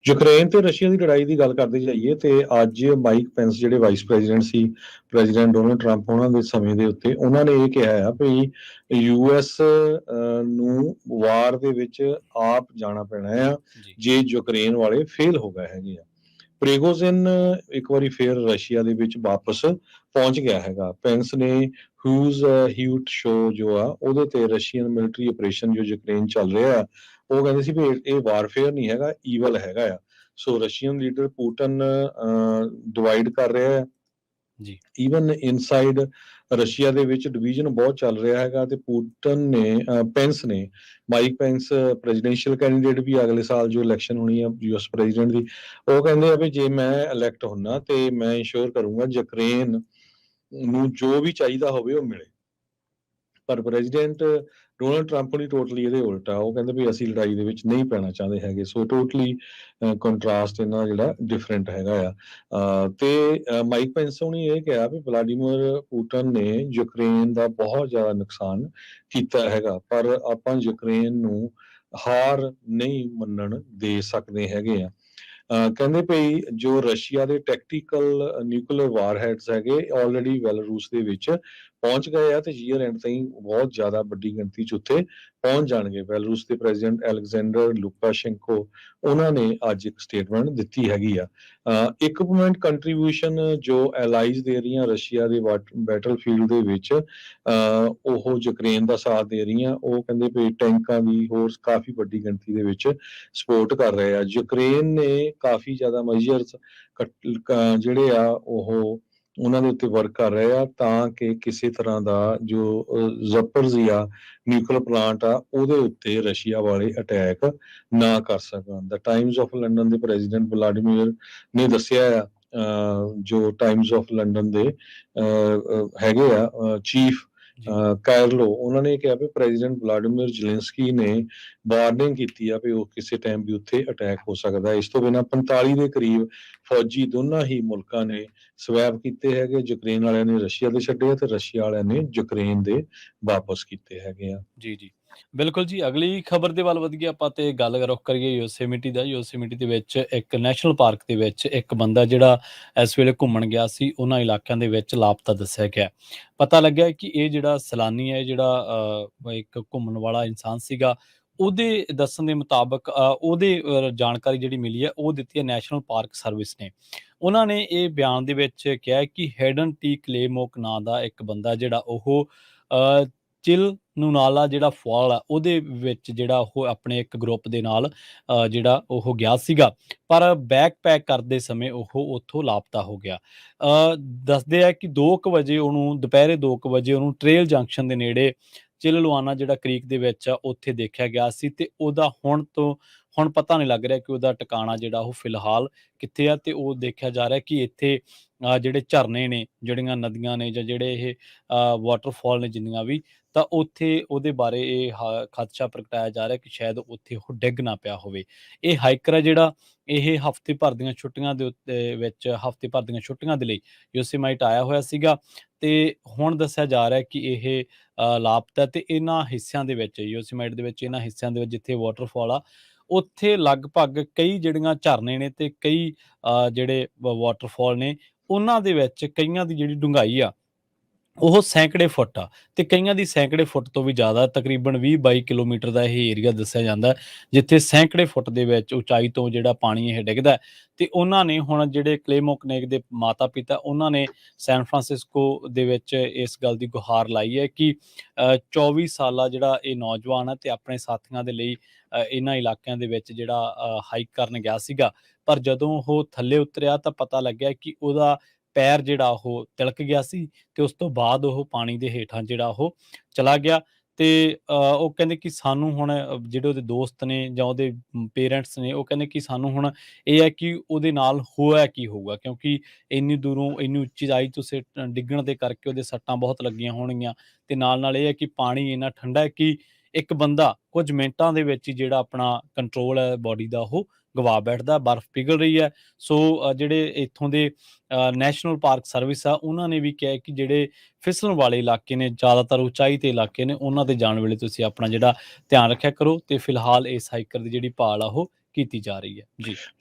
Ukraine ਤੇ Russia ਦੀ ਲੜਾਈ ਦੀ ਗੱਲ ਕਰਦੇ ਜਾਈਏ ਤੇ ਅੱਜ ਮਾਈਕ ਪੈਂਸ ਜਿਹੜੇ ਵਾਈਸ ਪ੍ਰੈਜ਼ੀਡੈਂਟ ਸੀ, ਪ੍ਰੈਜ਼ੀਡੈਂਟ ਡੋਨਲਡ ਟਰੰਪ ਉਹਨਾਂ ਦੇ ਸਮੇਂ ਦੇ ਉੱਤੇ ਉਹਨਾਂ ਨੇ ਇਹ ਕਿਹਾ ਆ ਵੀ ਯੂਐਸ ਨੂੰ ਵਾਰ ਦੇ ਵਿੱਚ ਆਪ ਜਾਣਾ ਪੈਣਾ ਆ ਜੀ ਜੇ ਯੂਕਰੇਨ ਵਾਲੇ ਫੇਲ ਹੋ ਗਏ ਹੈਗੇ ਆ। ਪ੍ਰਿਗੋਜ਼ਿਨ ਇੱਕ ਵਾਰੀ ਫੇਰ ਰਸ਼ੀਆ ਦੇ ਵਿੱਚ ਵਾਪਸ ਪਹੁੰਚ ਗਿਆ ਹੈਗਾ। ਪੈਂਸ ਨੇ ਹੂਜ਼ ਹਿਊਟ ਸ਼ੋ ਜੋ ਆ ਉਹਦੇ ਤੇ ਰਸ਼ੀਅਨ ਮਿਲਟਰੀ ਆਪਰੇਸ਼ਨ ਜੋ ਯੂਕਰੇਨ ਚੱਲ ਰਿਹਾ ਆ, ਉਹ ਕਹਿੰਦੇ ਸੀ ਵੀ ਇਹ ਵਾਰਫੇਅਰ ਨਹੀਂ ਹੈਗਾ, ਈਵਲ ਹੈਗਾ ਆ। ਸੋ ਰਸ਼ੀਅਨ ਲੀਡਰ ਪੁਟਨ ਡਿਵਾਈਡ ਕਰ ਰਿਹਾ ਹੈ। ਜੀ ਈਵਨ ਇਨਸਾਈਡ ਰਸ਼ੀਆ ਦੇ ਵਿੱਚ ਡਿਵੀਜ਼ਨ ਬਹੁਤ ਚੱਲ ਰਿਹਾ ਹੈਗਾ ਤੇ ਪੁਟਨ ਨੇ ਪੈਂਸ ਨੇ, ਮਾਈਕ ਪੈਂਸ ਪ੍ਰੈਜ਼ੀਡੈਂਸ਼ੀਅਲ ਕੈਂਡੀਡੇਟ ਵੀ ਅਗਲੇ ਸਾਲ ਜੋ ਇਲੈਕਸ਼ਨ ਹੋਣੀ ਆ ਯੂਐਸ ਪ੍ਰੈਜ਼ੀਡੈਂਟ ਦੀ, ਉਹ ਕਹਿੰਦੇ ਆ ਵੀ ਜੇ ਮੈਂ ਇਲੈਕਟ ਹੁੰਨਾ ਤੇ ਮੈਂ ਇੰਸ਼ੋਰ ਕਰੂੰਗਾ ਯੂਕਰੇਨ ਨੂੰ ਜੋ ਵੀ ਚਾਹੀਦਾ ਹੋਵੇ ਉਹ ਮਿਲੇ। ਪਰ ਪ੍ਰੈਜ਼ੀਡੈਂਟ ਡੋਨਲਡ ਟਰੰਪ ਨੇ ਟੋਟਲੀ ਇਹਦੇ ਉਲਟ ਆ, ਉਹ ਕਹਿੰਦੇ ਵੀ ਅਸੀਂ ਲੜਾਈ ਦੇ ਵਿੱਚ ਨਹੀਂ ਪੈਣਾ ਚਾਹੁੰਦੇ ਹੈਗੇ। ਸੋ ਟੋਟਲੀ ਕੰਟਰਾਸਟ ਇਹਨਾਂ ਜਿਹੜਾ ਡਿਫਰੈਂਟ ਹੈਗਾ ਆ। ਤੇ ਮਾਈਕ ਪੈਂਸ ਨੇ ਇਹ ਕਿਹਾ ਵੀ ਵਲਾਡੀਮੀਰ ਪੁਟਨ ਨੇ ਯੂਕਰੇਨ ਦਾ ਬਹੁਤ ਜ਼ਿਆਦਾ ਨੁਕਸਾਨ ਕੀਤਾ ਹੈਗਾ, ਪਰ ਆਪਾਂ ਯੂਕਰੇਨ ਨੂੰ ਹਾਰ ਨਹੀਂ ਮੰਨਣ ਦੇ ਸਕਦੇ ਹੈਗੇ ਆ। ਕਹਿੰਦੇ ਭਈ ਜੋ ਰਸ਼ੀਆ ਦੇ ਟੈਕਟੀਕਲ ਨਿਊਕਲੀਅਰ ਵਾਰਹੈਡਸ ਹੈਗੇ ਆਲਰੇਡੀ ਬੈਲਾਰੂਸ ਦੇ ਵਿੱਚ ਪਹੁੰਚ ਗਏ ਆ ਤੇ ਈਅਰ ਐਂਡ ਤਾਈਂ ਬਹੁਤ ਜ਼ਿਆਦਾ ਵੱਡੀ ਗਿਣਤੀ 'ਚ ਉੱਥੇ ਪਹੁੰਚ ਜਾਣਗੇ। ਬੈਲਾਰੂਸ ਦੇ ਪ੍ਰੈਜ਼ੀਡੈਂਟ ਅਲੈਗਜ਼ੈਂਡਰ ਲੁਕਾਸ਼ੈਂਕੋ ਉਹਨਾਂ ਨੇ ਅੱਜ ਇੱਕ ਸਟੇਟਮੈਂਟ ਦਿੱਤੀ ਹੈਗੀ ਆ। ਇਕਵਿਪਮੈਂਟ ਕੰਟਰੀਬਿਊਸ਼ਨ ਜੋ ਐਲਾਈਜ਼ ਦੇ ਰਹੀਆਂ ਰਸ਼ੀਆ ਦੇ ਬੈਟਲਫੀਲਡ ਦੇ ਵਿੱਚ, ਉਹ ਯੂਕਰੇਨ ਦਾ ਸਾਥ ਦੇ ਰਹੀਆਂ। ਉਹ ਕਹਿੰਦੇ ਵੀ ਟੈਂਕਾਂ ਦੀ ਹੋਰ ਕਾਫੀ ਵੱਡੀ ਗਿਣਤੀ ਦੇ ਵਿੱਚ ਸਪੋਰਟ ਕਰ ਰਹੇ ਆ। ਯੂਕਰੇਨ ਨੇ ਕਾਫੀ ਜ਼ਿਆਦਾ ਮੈਜਰਸ ਜਿਹੜੇ ਆ ਉਹ ਉਹਨਾਂ ਦੇ ਉੱਤੇ ਵਰਕ ਕਰ ਰਹੇ ਆ ਤਾਂ ਕਿ ਕਿਸੇ ਤਰ੍ਹਾਂ ਦਾ ਜੋ ਜ਼ਪਰਜ਼ੀਆ ਨਿਊਕਲੀਅਰ ਪਲਾਂਟ ਆ ਉਹਦੇ ਉੱਤੇ ਰਸ਼ੀਆ ਵਾਲੇ ਅਟੈਕ ਨਾ ਕਰ ਸਕਣ। ਦ ਟਾਈਮਜ਼ ਆਫ ਲੰਡਨ ਦੇ ਪ੍ਰੈਜ਼ੀਡੈਂਟ ਵਲਾਡੀਮੀਰ ਨੇ ਦੱਸਿਆ ਆ, ਜੋ ਟਾਈਮਜ਼ ਆਫ ਲੰਡਨ ਦੇ ਹੈਗੇ ਆ ਚੀਫ ਜੀ ਕਾਇਰਲੋ, ਉਹਨਾਂ ਨੇ ਕਿਹਾ ਵੀ ਪ੍ਰੈਜ਼ੀਡੈਂਟ ਵਲਾਡੀਮੀਰ ਜ਼ੈਲੈਂਸਕੀ ਨੇ ਵਾਰਨਿੰਗ ਕੀਤੀ ਆ ਵੀ ਉਹ ਕਿਸੇ ਟਾਈਮ ਵੀ ਉੱਥੇ ਅਟੈਕ ਹੋ ਸਕਦਾ। ਇਸ ਤੋਂ ਬਿਨਾਂ 45 ਦੇ ਕਰੀਬ ਫੌਜੀ ਦੋਨਾਂ ਹੀ ਮੁਲਕਾਂ ਨੇ ਸਵੈਪ ਕੀਤੇ ਹੈਗੇ। ਯੂਕਰੇਨ ਵਾਲਿਆਂ ਨੇ ਰਸ਼ੀਆ ਦੇ ਛੱਡੇ ਆ ਤੇ ਰਸ਼ੀਆ ਵਾਲਿਆਂ ਨੇ ਯੂਕਰੇਨ ਦੇ ਵਾਪਸ ਕੀਤੇ ਹੈਗੇ ਆ। ਜੀ ਜੀ ਬਿਲਕੁਲ ਜੀ। ਅਗਲੀ ਖਬਰ ਦੇ ਵੱਲ ਵਧੀਏ ਆਪਾਂ ਤੇ ਗੱਲ ਰੁੱਖ ਕਰੀਏ ਯੋਸੇਮਿਟੀ ਦਾ। ਯੋਸੇਮਿਟੀ ਦੇ ਵਿੱਚ ਇੱਕ ਨੈਸ਼ਨਲ ਪਾਰਕ ਦੇ ਵਿੱਚ ਇੱਕ ਬੰਦਾ ਜਿਹੜਾ ਇਸ ਵੇਲੇ ਘੁੰਮਣ ਗਿਆ ਸੀ, ਉਹਨਾਂ ਇਲਾਕਿਆਂ ਦੇ ਵਿੱਚ ਲਾਪਤਾ ਦੱਸਿਆ ਗਿਆ। ਪਤਾ ਲੱਗਿਆ ਕਿ ਇਹ ਜਿਹੜਾ ਸੈਲਾਨੀ ਹੈ, ਜਿਹੜਾ ਇੱਕ ਘੁੰਮਣ ਵਾਲਾ ਇਨਸਾਨ ਸੀਗਾ, ਉਹਦੇ ਦੱਸਣ ਦੇ ਮੁਤਾਬਕ ਉਹਦੇ ਜਾਣਕਾਰੀ ਜਿਹੜੀ ਮਿਲੀ ਹੈ ਉਹ ਦਿੱਤੀ ਹੈ ਨੈਸ਼ਨਲ ਪਾਰਕ ਸਰਵਿਸ ਨੇ। ਉਹਨਾਂ ਨੇ ਇਹ ਬਿਆਨ ਦੇ ਵਿੱਚ ਕਿਹਾ ਕਿ ਹੈਡਨ ਟੀ ਕਲੇਮੋਕ ਨਾਂ ਦਾ ਇੱਕ ਬੰਦਾ ਜਿਹੜਾ ਉਹ ਚਿਲ ਨੂਨਾਲਾ ਜਿਹੜਾ ਫਾਲ ਆ ਉਹਦੇ ਵਿੱਚ ਜਿਹੜਾ ਉਹ ਆਪਣੇ ਇੱਕ ਗਰੁੱਪ ਦੇ ਨਾਲ ਜਿਹੜਾ ਉਹ ਗਿਆ ਸੀਗਾ, ਪਰ ਬੈਕ ਪੈਕ ਕਰਦੇ ਸਮੇਂ ਉਹ ਉੱਥੋਂ ਲਾਪਤਾ ਹੋ ਗਿਆ। ਦੱਸਦੇ ਆ ਕਿ 2 ਵਜੇ ਉਹਨੂੰ, ਦੁਪਹਿਰੇ 2 ਵਜੇ ਉਹਨੂੰ ਟ੍ਰੇਲ ਜੰਕਸ਼ਨ ਦੇ ਨੇੜੇ ਚਿਲਲੁਆਨਾ ਜਿਹੜਾ ਕ੍ਰੀਕ ਦੇ ਵਿੱਚ ਆ ਉੱਥੇ ਦੇਖਿਆ ਗਿਆ ਸੀ ਤੇ ਉਹਦਾ ਹੁਣ ਪਤਾ ਨਹੀਂ ਲੱਗ ਰਿਹਾ ਕਿ ਉਹਦਾ ਟਿਕਾਣਾ ਜਿਹੜਾ ਉਹ ਫਿਲਹਾਲ ਕਿੱਥੇ ਆ। ਤੇ ਉਹ ਦੇਖਿਆ ਜਾ ਰਿਹਾ ਕਿ ਇੱਥੇ ਜਿਹੜੇ ਝਰਨੇ ਨੇ, ਜਿਹੜੀਆਂ ਨਦੀਆਂ ਨੇ, ਜਾਂ ਜਿਹੜੇ ਇਹ ਵਾਟਰਫਾਲ ਨੇ ਜਿੰਨੀਆਂ ਵੀ, ਤਾਂ ਉੱਥੇ ਉਹਦੇ ਬਾਰੇ ਇਹ ਖਦਸ਼ਾ ਪ੍ਰਗਟਾਇਆ ਜਾ ਰਿਹਾ ਕਿ ਸ਼ਾਇਦ ਉੱਥੇ ਉਹ ਡਿੱਗ ਨਾ ਪਿਆ ਹੋਵੇ। ਇਹ ਹਾਈਕਰ ਹੈ ਜਿਹੜਾ, ਇਹ ਹਫ਼ਤੇ ਭਰ ਦੀਆਂ ਛੁੱਟੀਆਂ ਦੇ ਉੱਤੇ ਵਿੱਚ ਹਫ਼ਤੇ ਭਰ ਦੀਆਂ ਛੁੱਟੀਆਂ ਦੇ ਲਈ ਯੋਸੇਮਾਈਟ ਆਇਆ ਹੋਇਆ ਸੀਗਾ ਤੇ ਹੁਣ ਦੱਸਿਆ ਜਾ ਰਿਹਾ ਕਿ ਇਹ ਲਾਪਤਾ। ਤੇ ਇਹਨਾਂ ਹਿੱਸਿਆਂ ਦੇ ਵਿੱਚ, ਯੋਸੇਮਾਈਟ ਦੇ ਵਿੱਚ ਇਹਨਾਂ ਹਿੱਸਿਆਂ ਦੇ ਵਿੱਚ ਜਿੱਥੇ ਵਾਟਰਫਾਲ ਆ, ਉੱਥੇ ਲਗਭਗ ਕਈ ਜਿਹੜੀਆਂ ਝਰਨੇ ਨੇ ਤੇ ਕਈ ਜਿਹੜੇ ਵਾਟਰਫਾਲ ਨੇ, ਉਹਨਾਂ ਦੇ ਵਿੱਚ ਕਈਆਂ ਦੀ ਜਿਹੜੀ ਡੂੰਘਾਈ ਆ ਉਹ ਸੈਂਕੜੇ ਫੁੱਟ ਆ ਤੇ ਕਈਆਂ ਦੀ ਸੈਂਕੜੇ ਫੁੱਟ ਤੋਂ ਵੀ ਜ਼ਿਆਦਾ। ਤਕਰੀਬਨ 20-22 ਕਿਲੋਮੀਟਰ ਦਾ ਇਹ ਏਰੀਆ ਦੱਸਿਆ ਜਾਂਦਾ, ਜਿੱਥੇ ਸੈਂਕੜੇ ਫੁੱਟ ਦੇ ਵਿੱਚ ਉਚਾਈ ਤੋਂ ਜਿਹੜਾ ਪਾਣੀ ਇਹ ਡਿੱਗਦਾ। ਤੇ ਉਹਨਾਂ ਨੇ ਹੁਣ ਜਿਹੜੇ ਕਲੇਮੋਕਨੇਕ ਦੇ ਮਾਤਾ ਪਿਤਾ, ਉਹਨਾਂ ਨੇ ਸੈਨ ਫਰਾਂਸਿਸਕੋ ਦੇ ਵਿੱਚ ਇਸ ਗੱਲ ਦੀ ਗੁਹਾਰ ਲਾਈ ਹੈ ਕਿ 24 ਸਾਲਾ ਜਿਹੜਾ ਇਹ ਨੌਜਵਾਨ ਹੈ ਤੇ ਆਪਣੇ ਸਾਥੀਆਂ ਦੇ ਲਈ ਇਹਨਾਂ ਇਲਾਕਿਆਂ ਦੇ ਵਿੱਚ ਜਿਹੜਾ ਹਾਈਕ ਕਰਨ ਗਿਆ ਸੀਗਾ, ਪਰ ਜਦੋਂ ਉਹ ਥੱਲੇ ਉਤਰਿਆ ਤਾਂ ਪਤਾ ਲੱਗਿਆ ਕਿ ਉਹਦਾ ਪੈਰ ਜਿਹੜਾ ਉਹ ਤਿਲਕ ਗਿਆ ਸੀ ਤੇ ਉਸ ਤੋਂ ਬਾਅਦ ਉਹ ਪਾਣੀ ਦੇ ਹੇਠਾਂ ਜਿਹੜਾ ਉਹ ਚਲਾ ਗਿਆ। ਤੇ ਉਹ ਕਹਿੰਦੇ ਕਿ ਸਾਨੂੰ ਹੁਣ ਜਿਹੜੇ ਉਹਦੇ ਦੋਸਤ ਨੇ ਜਾਂ ਉਹਦੇ ਪੇਰੈਂਟਸ ਨੇ, ਉਹ ਕਹਿੰਦੇ ਕਿ ਸਾਨੂੰ ਹੁਣ ਇਹ ਹੈ ਕਿ ਉਹਦੇ ਨਾਲ ਹੋਇਆ ਕੀ ਹੋਊਗਾ, ਕਿਉਂਕਿ ਇੰਨੀ ਦੂਰੋਂ ਇੰਨੀ ਉੱਚਾਈ ਤੋਂ ਡਿੱਗਣ ਦੇ ਕਰਕੇ ਉਹਦੇ ਸੱਟਾਂ ਬਹੁਤ ਲੱਗੀਆਂ ਹੋਣਗੀਆਂ। ਤੇ ਨਾਲ ਇਹ ਹੈ ਕਿ ਪਾਣੀ ਇੰਨਾ ਠੰਡਾ ਹੈ ਕਿ ਇੱਕ ਬੰਦਾ ਕੁਝ ਮਿੰਟਾਂ ਦੇ ਵਿੱਚ ਹੀ ਜਿਹੜਾ ਆਪਣਾ ਕੰਟਰੋਲ ਹੈ ਬੋਡੀ ਦਾ ਉਹ ਗਵਾ ਬੈਠਦਾ, ਬਰਫ਼ ਪਿਘਲ ਰਹੀ ਹੈ। ਸੋ ਜਿਹੜੇ ਇੱਥੋਂ ਦੇ ਨੈਸ਼ਨਲ ਪਾਰਕ ਸਰਵਿਸ ਆ, ਉਹਨਾਂ ਨੇ ਵੀ ਕਿਹਾ ਕਿ ਜਿਹੜੇ ਫਿਸਲਣ ਵਾਲੇ ਇਲਾਕੇ ਨੇ, ਜ਼ਿਆਦਾਤਰ ਉਚਾਈ ਤੇ ਇਲਾਕੇ ਨੇ, ਉਹਨਾਂ ਤੇ ਜਾਣ ਵੇਲੇ ਤੁਸੀਂ ਆਪਣਾ ਜਿਹੜਾ ਧਿਆਨ ਰੱਖਿਆ ਕਰੋ। ਤੇ ਫਿਲਹਾਲ ਇਸ ਹਾਈਕਰ ਦੀ ਜਿਹੜੀ ਭਾਲ ਆ ਉਹ ਕੀਤੀ ਜਾ ਰਹੀ ਹੈ ਜੀ।